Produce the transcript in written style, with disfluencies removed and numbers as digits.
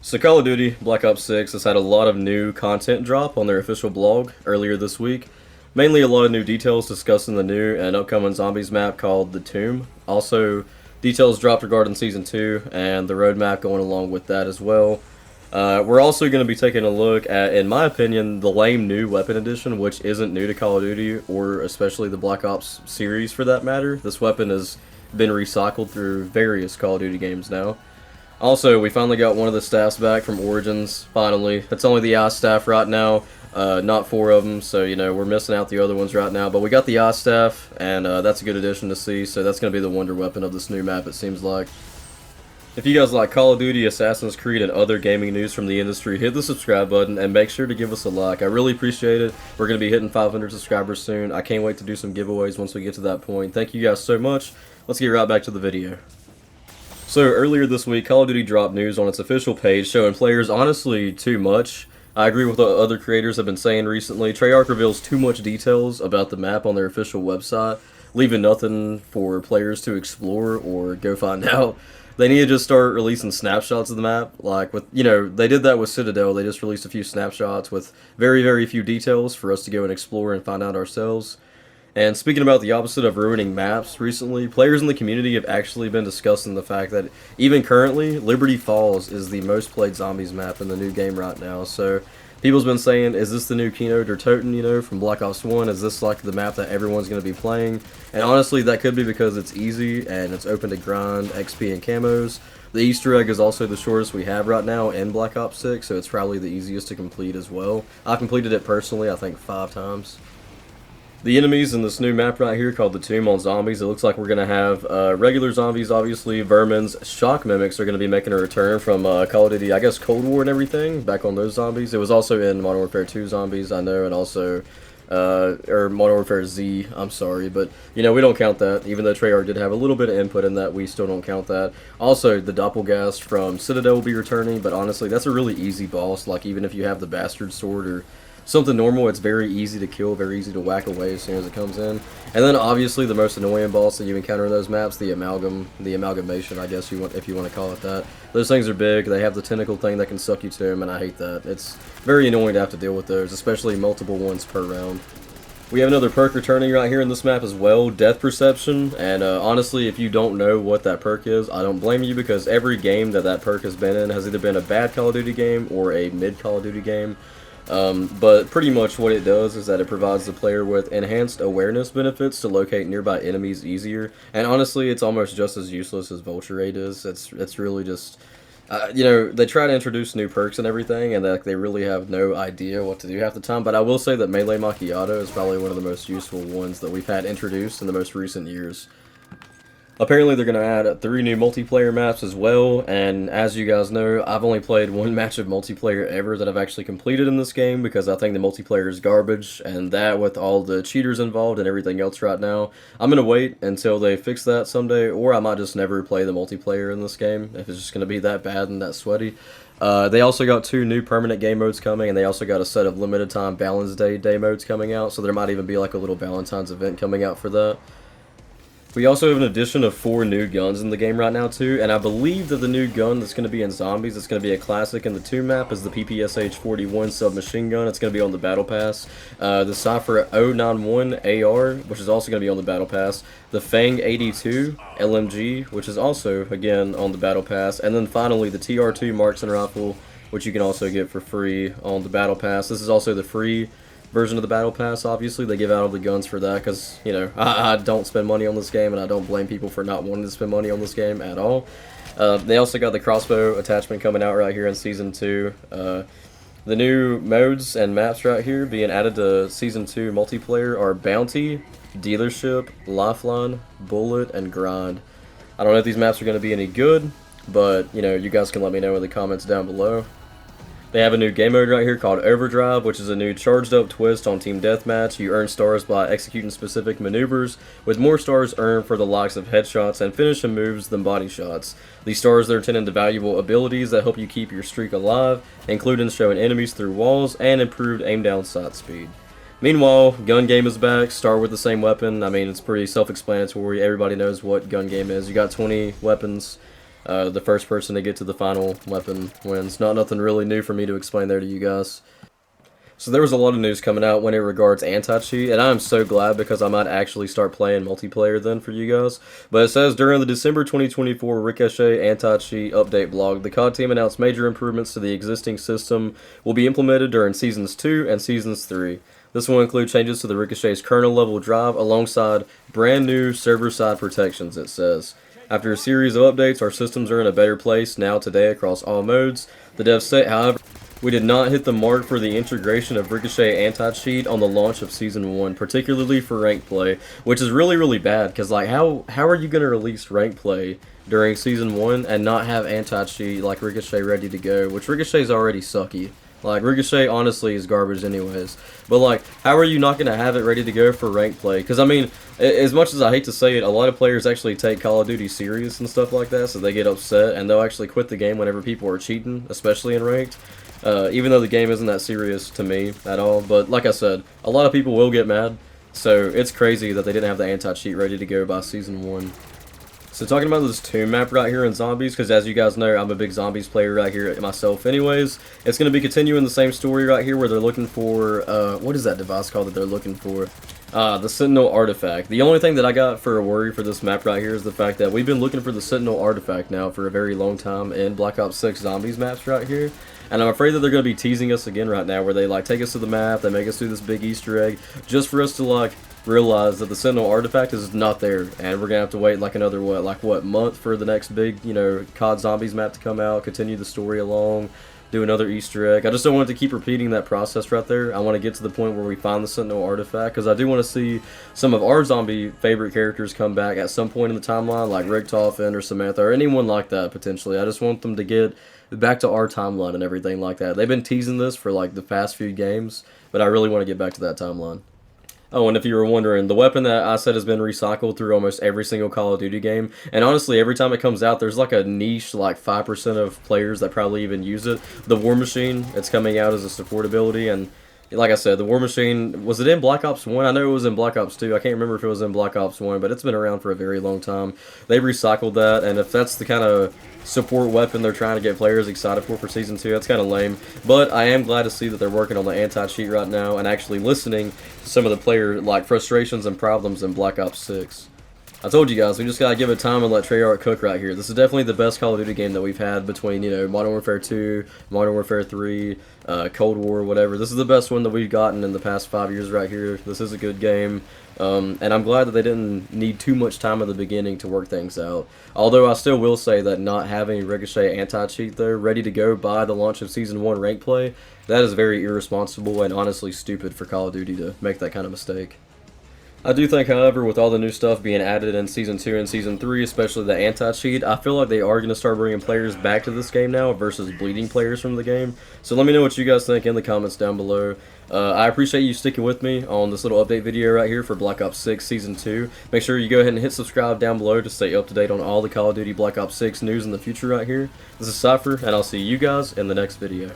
So Call of Duty Black Ops 6 has had a lot of new content drop on their official blog earlier this week. Mainly a lot of new details discussing the new and upcoming zombies map called The Tomb. Also, details dropped regarding Season 2 and the roadmap going along with that as well. We're also going to be taking a look at, in my opinion, the lame new weapon edition, which isn't new to Call of Duty, or especially the Black Ops series for that matter. This weapon has been recycled through various Call of Duty games now. Also, we finally got one of the staffs back from Origins, finally. It's only the ICE staff right now, not four of them, so, we're missing out the other ones right now. But we got the ICE staff, and that's a good addition to see, so that's going to be the wonder weapon of this new map, it seems like. If you guys like Call of Duty, Assassin's Creed, and other gaming news from the industry, hit the subscribe button and make sure to give us a like. I really appreciate it. We're going to be hitting 500 subscribers soon. I can't wait to do some giveaways once we get to that point. Thank you guys so much. Let's get right back to the video. So earlier this week, Call of Duty dropped news on its official page showing players honestly too much. I agree with what other creators have been saying recently. Treyarch reveals too much details about the map on their official website, leaving nothing for players to explore or go find out. They need to just start releasing snapshots of the map, like with, they did that with Citadel. They just released a few snapshots with very, very few details for us to go and explore and find out ourselves. And speaking about the opposite of ruining maps recently, players in the community have actually been discussing the fact that even currently, Liberty Falls is the most played zombies map in the new game right now. So people's been saying, is this the new Kino der Toten, from Black Ops 1? Is this like the map that everyone's going to be playing? And honestly, that could be because it's easy and it's open to grind, XP, and camos. The Easter egg is also the shortest we have right now in Black Ops 6, so it's probably the easiest to complete as well. I've completed it personally, I think 5 times. The enemies in this new map right here called the Tomb on Zombies, it looks like we're going to have regular zombies, obviously. Vermins, shock mimics are going to be making a return from Call of Duty, I guess, Cold War and everything, back on those zombies. It was also in Modern Warfare 2 zombies, I know, and also, or Modern Warfare Z, I'm sorry, but, we don't count that. Even though Treyarch did have a little bit of input in that, we still don't count that. Also, the Doppelgast from Citadel will be returning, but honestly, that's a really easy boss. Like, even if you have the Bastard Sword or something normal, it's very easy to kill, very easy to whack away as soon as it comes in. And then obviously the most annoying boss that you encounter in those maps, the amalgamation, I guess if you want to call it that. Those things are big, they have the tentacle thing that can suck you to them, and I hate that. It's very annoying to have to deal with those, especially multiple ones per round. We have another perk returning right here in this map as well, Death Perception, and honestly, if you don't know what that perk is, I don't blame you, because every game that perk has been in has either been a bad Call of Duty game or a mid Call of Duty game. But pretty much what it does is that it provides the player with enhanced awareness benefits to locate nearby enemies easier, and honestly, it's almost just as useless as Vulture Rate is. It's really just, they try to introduce new perks and everything, and they really have no idea what to do half the time, but I will say that Melee Macchiato is probably one of the most useful ones that we've had introduced in the most recent years. Apparently they're going to add 3 new multiplayer maps as well, and as you guys know, I've only played 1 match of multiplayer ever that I've actually completed in this game, because I think the multiplayer is garbage, and that with all the cheaters involved and everything else right now, I'm going to wait until they fix that someday, or I might just never play the multiplayer in this game, if it's just going to be that bad and that sweaty. They also got 2 new permanent game modes coming, and they also got a set of limited time Valentine's Day modes coming out, so there might even be like a little Valentine's event coming out for that. We also have an addition of 4 new guns in the game right now too, and I believe that the new gun that's going to be in Zombies, it's going to be a classic in the 2 map, is the PPSH-41 submachine gun. It's going to be on the Battle Pass. The Cypher 091 AR, which is also going to be on the Battle Pass. The Fang 82 LMG, which is also, again, on the Battle Pass. And then finally, the TR2 Marksman Rifle, which you can also get for free on the Battle Pass. This is also the free version of the Battle Pass, obviously. They give out all the guns for that because, I don't spend money on this game, and I don't blame people for not wanting to spend money on this game at all. They also got the crossbow attachment coming out right here in Season 2. The new modes and maps right here being added to Season 2 multiplayer are Bounty, Dealership, Lifeline, Bullet, and Grind. I don't know if these maps are going to be any good, but, you guys can let me know in the comments down below. They have a new game mode right here called Overdrive, which is a new charged up twist on Team Deathmatch. You earn stars by executing specific maneuvers, with more stars earned for the likes of headshots and finishing moves than body shots. These stars are turned into valuable abilities that help you keep your streak alive, including showing enemies through walls and improved aim down sight speed. Meanwhile, Gun Game is back, start with the same weapon. I mean, it's pretty self-explanatory. Everybody knows what Gun Game is. You got 20 weapons. The first person to get to the final weapon wins. Not nothing really new for me to explain there to you guys. So there was a lot of news coming out when it regards anti-cheat, and I'm so glad because I might actually start playing multiplayer then for you guys. But it says, during the December 2024 Ricochet anti-cheat update blog, the COD team announced major improvements to the existing system will be implemented during Seasons 2 and Seasons 3. This will include changes to the Ricochet's kernel level drive alongside brand new server-side protections, it says. After a series of updates, our systems are in a better place now today across all modes. The devs state, however, we did not hit the mark for the integration of Ricochet anti-cheat on the launch of Season 1, particularly for ranked play, which is really, really bad, because, like, how are you going to release ranked play during Season 1 and not have anti-cheat like Ricochet ready to go, which Ricochet's already sucky. Like, Ricochet, honestly, is garbage anyways. But, like, how are you not going to have it ready to go for ranked play? Because, I mean, as much as I hate to say it, a lot of players actually take Call of Duty serious and stuff like that, so they get upset, and they'll actually quit the game whenever people are cheating, especially in ranked. Even though the game isn't that serious to me at all. But, like I said, a lot of people will get mad. So, it's crazy that they didn't have the anti-cheat ready to go by Season 1. So talking about this tomb map right here in Zombies, because as you guys know, I'm a big Zombies player right here myself anyways. It's going to be continuing the same story right here where they're looking for, what is that device called that they're looking for? The Sentinel Artifact. The only thing that I got for a worry for this map right here is the fact that we've been looking for the Sentinel Artifact now for a very long time in Black Ops 6 Zombies maps right here. And I'm afraid that they're going to be teasing us again right now where they like take us to the map, they make us do this big Easter egg just for us to like realize that the Sentinel Artifact is not there, and we're gonna have to wait like another what month for the next big, you know, COD Zombies map to come out, continue the story along, do another Easter egg. I just don't want it to keep repeating that process right there. I want to get to the point where we find the Sentinel Artifact, because I do want to see some of our zombie favorite characters come back at some point in the timeline, like Richtofen or Samantha or anyone like that potentially. I just want them to get back to our timeline and everything like that. They've been teasing this for like the past few games, but I really want to get back to that timeline. Oh, and if you were wondering, the weapon that I said has been recycled through almost every single Call of Duty game, and honestly, every time it comes out, there's like a niche, like 5% of players that probably even use it. The War Machine, it's coming out as a support ability, and like I said, the War Machine, was it in Black Ops 1? I know it was in Black Ops 2. I can't remember if it was in Black Ops 1, but it's been around for a very long time. They recycled that, and if that's the kind of support weapon they're trying to get players excited for Season 2, that's kind of lame. But I am glad to see that they're working on the anti-cheat right now and actually listening to some of the player like frustrations and problems in Black Ops 6. I told you guys, we just gotta give it time and let Treyarch cook right here. This is definitely the best Call of Duty game that we've had between, you know, Modern Warfare 2, Modern Warfare 3, Cold War, whatever. This is the best one that we've gotten in the past 5 years right here. This is a good game. And I'm glad that they didn't need too much time at the beginning to work things out. Although I still will say that not having Ricochet anti-cheat though ready to go by the launch of Season 1 rank play, that is very irresponsible and honestly stupid for Call of Duty to make that kind of mistake. I do think, however, with all the new stuff being added in Season 2 and Season 3, especially the anti-cheat, I feel like they are going to start bringing players back to this game now versus bleeding players from the game. So let me know what you guys think in the comments down below. I appreciate you sticking with me on this little update video right here for Black Ops 6 Season 2. Make sure you go ahead and hit subscribe down below to stay up to date on all the Call of Duty Black Ops 6 news in the future right here. This is Cypher, and I'll see you guys in the next video.